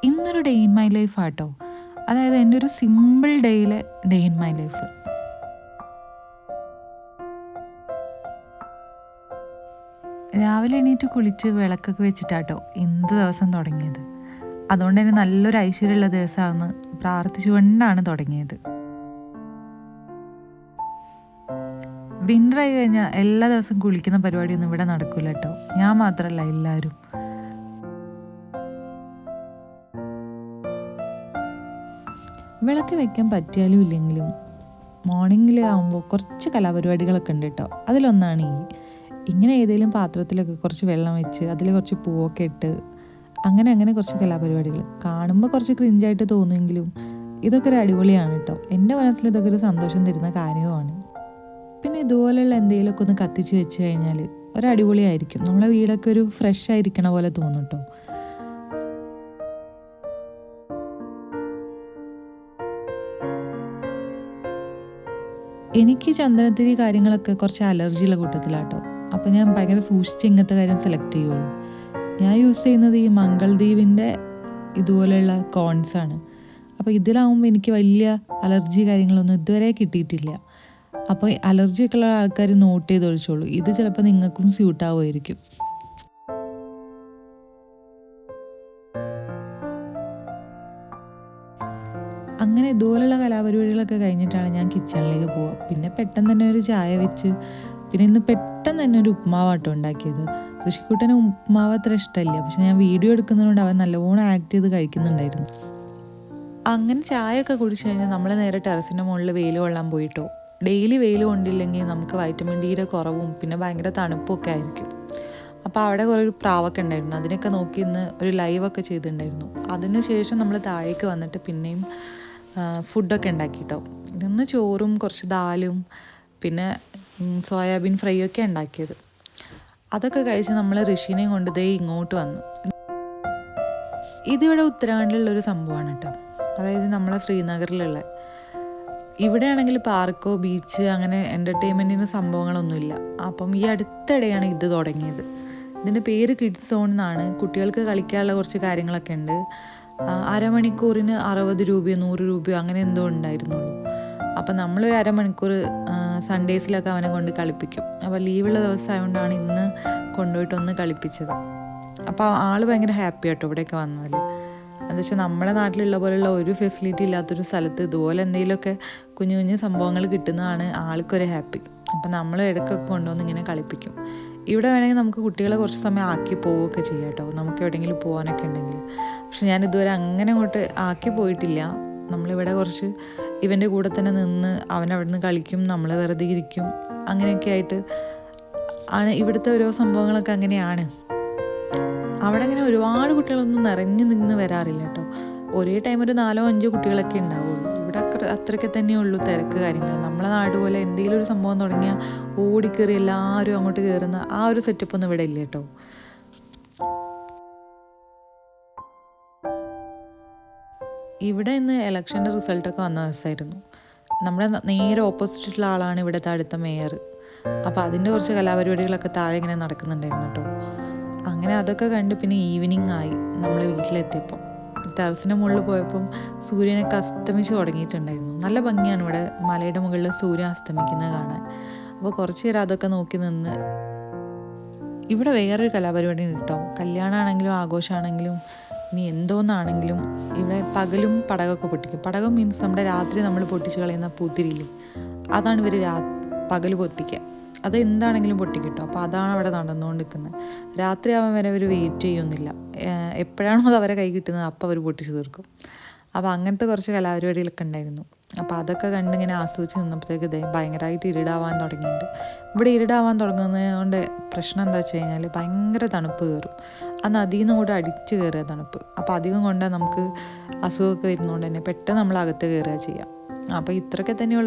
ഇന്നൊരു day in my life ആട്ടോ. അതായത് എൻ്റെ ഒരു സിമ്പിൾ ഡേയിലെ ഡേ ഇൻ മൈ ലൈഫ്. രാവിലെ എണീറ്റ് കുളിച്ച് വിളക്കൊക്കെ വെച്ചിട്ടാട്ടോ ഇന്നത്തെ ദിവസം തുടങ്ങിയത്. അതുകൊണ്ട് തന്നെ നല്ലൊരു ഐശ്വര്യമുള്ള ദിവസമാണെന്ന് പ്രാർത്ഥിച്ചുകൊണ്ടാണ് തുടങ്ങിയത്. വിൻ്റർ ആയി കഴിഞ്ഞാൽ എല്ലാ ദിവസവും കുളിക്കുന്ന പരിപാടിയൊന്നും ഇവിടെ നടക്കില്ല കേട്ടോ. ഞാൻ മാത്രമല്ല, എല്ലാവരും. വിളക്ക് വെക്കാൻ പറ്റിയാലും ഇല്ലെങ്കിലും മോർണിംഗിൽ ആകുമ്പോൾ കുറച്ച് കലാപരിപാടികളൊക്കെ ഉണ്ട് കേട്ടോ. അതിലൊന്നാണ് ഇങ്ങനെ ഏതെങ്കിലും പാത്രത്തിലൊക്കെ കുറച്ച് വെള്ളം വെച്ച് അതിൽ കുറച്ച് പൂവൊക്കെ ഇട്ട് അങ്ങനെ കുറച്ച് കലാപരിപാടികൾ കാണുമ്പോൾ കുറച്ച് ക്രിഞ്ചായിട്ട് തോന്നുമെങ്കിലും ഇതൊക്കെ ഒരു അടിപൊളിയാണ് കേട്ടോ. എൻ്റെ മനസ്സിൽ ഇതൊക്കെ ഒരു സന്തോഷം തരുന്ന കാര്യവുമാണ്. പിന്നെ ഇതുപോലെയുള്ള എന്തെങ്കിലുമൊക്കെ ഒന്ന് കത്തിച്ച് വെച്ച് കഴിഞ്ഞാൽ ഒരു അടിപൊളിയായിരിക്കും. നമ്മളെ വീടൊക്കെ ഒരു ഫ്രഷ് ആയിരിക്കണ പോലെ തോന്നും കേട്ടോ. എനിക്ക് ചന്ദനത്തിരി കാര്യങ്ങളൊക്കെ കുറച്ച് അലർജിയുള്ള കൂട്ടത്തിലാട്ടോ. അപ്പോൾ ഞാൻ ഭയങ്കര സൂക്ഷിച്ച് ഇങ്ങനത്തെ കാര്യം സെലക്ട് ചെയ്യുള്ളൂ. ഞാൻ യൂസ് ചെയ്യുന്നത് ഈ മംഗൾദീപിൻ്റെ ഇതുപോലെയുള്ള കോൺസാണ്. അപ്പോൾ ഇതിലാവുമ്പോൾ എനിക്ക് വലിയ അലർജി കാര്യങ്ങളൊന്നും ഇതുവരെ കിട്ടിയിട്ടില്ല. അപ്പോൾ അലർജിയൊക്കെ ഉള്ള ആൾക്കാർ നോട്ട് ചെയ്ത് ഒഴിച്ചോളൂ. ഇത് ചിലപ്പോൾ നിങ്ങൾക്കും സ്യൂട്ടാവുമായിരിക്കും. അങ്ങനെ ഇതുപോലുള്ള കലാപരിപാടികളൊക്കെ കഴിഞ്ഞിട്ടാണ് ഞാൻ കിച്ചണിലേക്ക് പോവുക. പിന്നെ പെട്ടെന്ന് തന്നെ ഒരു ചായ വെച്ച്, പിന്നെ ഇന്ന് പെട്ടെന്ന് തന്നെ ഒരു ഉപ്മാവാട്ടോ ഉണ്ടാക്കിയത്. ഋഷിക്കുട്ടന് ഉപ്മാവ് അത്ര ഇഷ്ടമില്ല, പക്ഷെ ഞാൻ വീഡിയോ എടുക്കുന്നതുകൊണ്ട് അവൻ നല്ലവണ്ണം ആക്ട് ചെയ്ത് കഴിക്കുന്നുണ്ടായിരുന്നു. അങ്ങനെ ചായയൊക്കെ കുടിച്ച് കഴിഞ്ഞാൽ നമ്മൾ നേരെ ടെറസിൻ്റെ മുകളിൽ വെയിൽ കൊള്ളാൻ പോയിട്ടോ. ഡെയിലി വെയിൽ കൊണ്ടില്ലെങ്കിൽ നമുക്ക് വൈറ്റമിൻ ഡിയുടെ കുറവും പിന്നെ ഭയങ്കര തണുപ്പൊക്കെ ആയിരിക്കും. അപ്പോൾ അവിടെ കുറേ പ്രാവൊക്കെ ഉണ്ടായിരുന്നു. അതിനൊക്കെ നോക്കി ഇന്ന് ഒരു ലൈവൊക്കെ ചെയ്തിട്ടുണ്ടായിരുന്നു. അതിന് ശേഷം നമ്മൾ താഴേക്ക് വന്നിട്ട് പിന്നെയും ഫുഡൊക്കെ ഉണ്ടാക്കിട്ടോ. ഇന്ന് ചോറും കുറച്ച് ദാലും പിന്നെ സോയാബീൻ ഫ്രൈ ഒക്കെ ഉണ്ടാക്കിയത്. അതൊക്കെ കഴിച്ച് നമ്മൾ ഋഷിനെയും കൊണ്ട് ദേ ഇങ്ങോട്ട് വന്നു. ഇതിവിടെ ഉത്തരാഖണ്ഡിലുള്ളൊരു സംഭവമാണ് കേട്ടോ. അതായത് നമ്മളെ ശ്രീനഗറിലുള്ള. ഇവിടെയാണെങ്കിൽ പാർക്കോ ബീച്ച് അങ്ങനെ എൻ്റർടൈൻമെൻറ്റിന് സംഭവങ്ങളൊന്നുമില്ല. അപ്പം ഈ അടുത്തിടെയാണ് ഇത് തുടങ്ങിയത്. ഇതിൻ്റെ പേര് കിഡ്സ് സോൺ എന്നാണ്. കുട്ടികൾക്ക് കളിക്കാനുള്ള കുറച്ച് കാര്യങ്ങളൊക്കെ ഉണ്ട്. അരമണിക്കൂറിന് 60 രൂപയോ 100 രൂപയോ അങ്ങനെ എന്തോ ഉണ്ടായിരുന്നുള്ളൂ. അപ്പം നമ്മളൊരു അരമണിക്കൂർ സൺഡേസിലൊക്കെ അവനെ കൊണ്ട് കളിപ്പിക്കും. അപ്പോൾ ലീവുള്ള ദിവസമായതുകൊണ്ടാണ് ഇന്ന് കൊണ്ടുപോയിട്ടൊന്ന് കളിപ്പിച്ചത്. അപ്പോൾ ആൾ ഭയങ്കര ഹാപ്പി ആട്ടോ ഇവിടെയൊക്കെ വന്നാൽ. എന്താ വെച്ചാൽ നമ്മുടെ നാട്ടിലുള്ള പോലെയുള്ള ഒരു ഫെസിലിറ്റി ഇല്ലാത്തൊരു സ്ഥലത്ത് ഇതുപോലെ എന്തെങ്കിലുമൊക്കെ കുഞ്ഞു കുഞ്ഞു സംഭവങ്ങൾ കിട്ടുന്നതാണ് ആൾക്കൊരു ഹാപ്പി. അപ്പം നമ്മൾ ഇടയ്ക്കൊക്കെ കൊണ്ടുവന്ന് ഇങ്ങനെ കളിപ്പിക്കും. ഇവിടെ വേണമെങ്കിൽ നമുക്ക് കുട്ടികളെ കുറച്ച് സമയം ആക്കി പോവുകയൊക്കെ ചെയ്യാം കേട്ടോ, നമുക്ക് എവിടെയെങ്കിലും പോകാനൊക്കെ ഉണ്ടെങ്കിൽ. പക്ഷെ ഞാൻ ഇതുവരെ അങ്ങനെ അങ്ങോട്ട് ആക്കി പോയിട്ടില്ല. നമ്മളിവിടെ കുറച്ച് ഇവൻ്റെ കൂടെ തന്നെ നിന്ന് അവൻ അവിടെ നിന്ന് കളിക്കും, നമ്മൾ വെറുതെ ഇരിക്കും. അങ്ങനെയൊക്കെ ആയിട്ട് ആണ് ഇവിടുത്തെ ഓരോ സംഭവങ്ങളൊക്കെ അങ്ങനെയാണ്. അവിടെ അങ്ങനെ ഒരുപാട് കുട്ടികളൊന്നും നിറഞ്ഞു നിന്ന് വരാറില്ല കേട്ടോ. ഒരേ ടൈം ഒരു 4-5 കുട്ടികളൊക്കെ ഉണ്ടാവുള്ളൂ. ഇവിടെ അത്രയ്ക്ക് തന്നെയുള്ളൂ തിരക്ക് കാര്യങ്ങൾ. നമ്മളെ നാട് പോലെ എന്തെങ്കിലും ഒരു സംഭവം തുടങ്ങിയാൽ ഓടിക്കയറി എല്ലാവരും അങ്ങോട്ട് കയറുന്ന ആ ഒരു സെറ്റപ്പ് ഒന്നും ഇവിടെ ഇല്ല കേട്ടോ. ഇവിടെ ഇന്ന് ഇലക്ഷൻ്റെ റിസൾട്ടൊക്കെ വന്ന ദിവസമായിരുന്നു. നമ്മുടെ നേരെ ഓപ്പോസിറ്റുള്ള ആളാണ് ഇവിടുത്തെ അടുത്ത മേയർ. അപ്പോൾ അതിൻ്റെ കുറച്ച് കലാപരിപാടികളൊക്കെ താഴെ ഇങ്ങനെ നടക്കുന്നുണ്ടായിരുന്നു കേട്ടോ. അങ്ങനെ അതൊക്കെ കണ്ട് പിന്നെ ഈവനിങ് ആയി നമ്മൾ വീട്ടിലെത്തിയപ്പോൾ. ടെറസിൻ്റെ മുകളിൽ പോയപ്പം സൂര്യനൊക്കെ അസ്തമിച്ച് തുടങ്ങിയിട്ടുണ്ടായിരുന്നു. നല്ല ഭംഗിയാണ് ഇവിടെ മലയുടെ മുകളിൽ സൂര്യൻ അസ്തമിക്കുന്നത് കാണാൻ. അപ്പോൾ കുറച്ച് നേരം അതൊക്കെ നോക്കി നിന്ന്. ഇവിടെ വേറൊരു കലാപരിപാടി കിട്ടും. കല്യാണമാണെങ്കിലും ആഘോഷമാണെങ്കിലും ഇനി എന്തോന്നാണെങ്കിലും ഇവിടെ പകലും പടകമൊക്കെ പൊട്ടിക്കും. പടകം മീൻസ് നമ്മുടെ രാത്രി നമ്മൾ പൊട്ടിച്ച് കളയുന്ന പൂത്തിരിയില്ലേ, അതാണ് ഇവർ പകൽ പൊട്ടിക്കുക. അത് എന്താണെങ്കിലും പൊട്ടിക്കിട്ടും. അപ്പോൾ അതാണ് അവിടെ നടന്നുകൊണ്ടിരിക്കുന്നത്. രാത്രിയാവാൻ വരെ അവർ വെയിറ്റ് ചെയ്യുന്നില്ല. എപ്പോഴാണോ അത് അവരെ കൈ കിട്ടുന്നത് അപ്പോൾ അവർ പൊട്ടിച്ച് തീർക്കും. അപ്പോൾ അങ്ങനത്തെ കുറച്ച് കലാപരിപാടികളൊക്കെ ഉണ്ടായിരുന്നു. അപ്പോൾ അതൊക്കെ കണ്ടിങ്ങനെ ആസ്വദിച്ച് നിന്നപ്പോഴത്തേക്ക് ഭയങ്കരമായിട്ട് ഇരുടാവാൻ തുടങ്ങിയിട്ടുണ്ട്. ഇവിടെ ഇരുടാവാൻ തുടങ്ങുന്നത് കൊണ്ട് പ്രശ്നം എന്താ വെച്ച് കഴിഞ്ഞാൽ ഭയങ്കര തണുപ്പ് കയറും. ആ നദിയിൽ നിന്ന് കൂടെ അടിച്ച് കയറുക തണുപ്പ്. അപ്പോൾ അധികം കൊണ്ടാൽ നമുക്ക് അസുഖമൊക്കെ വരുന്നതുകൊണ്ട് തന്നെ പെട്ടെന്ന് നമ്മൾ അകത്ത് കയറുക ചെയ്യാം. അപ്പോൾ ഇത്രയൊക്കെ തന്നെയുള്ള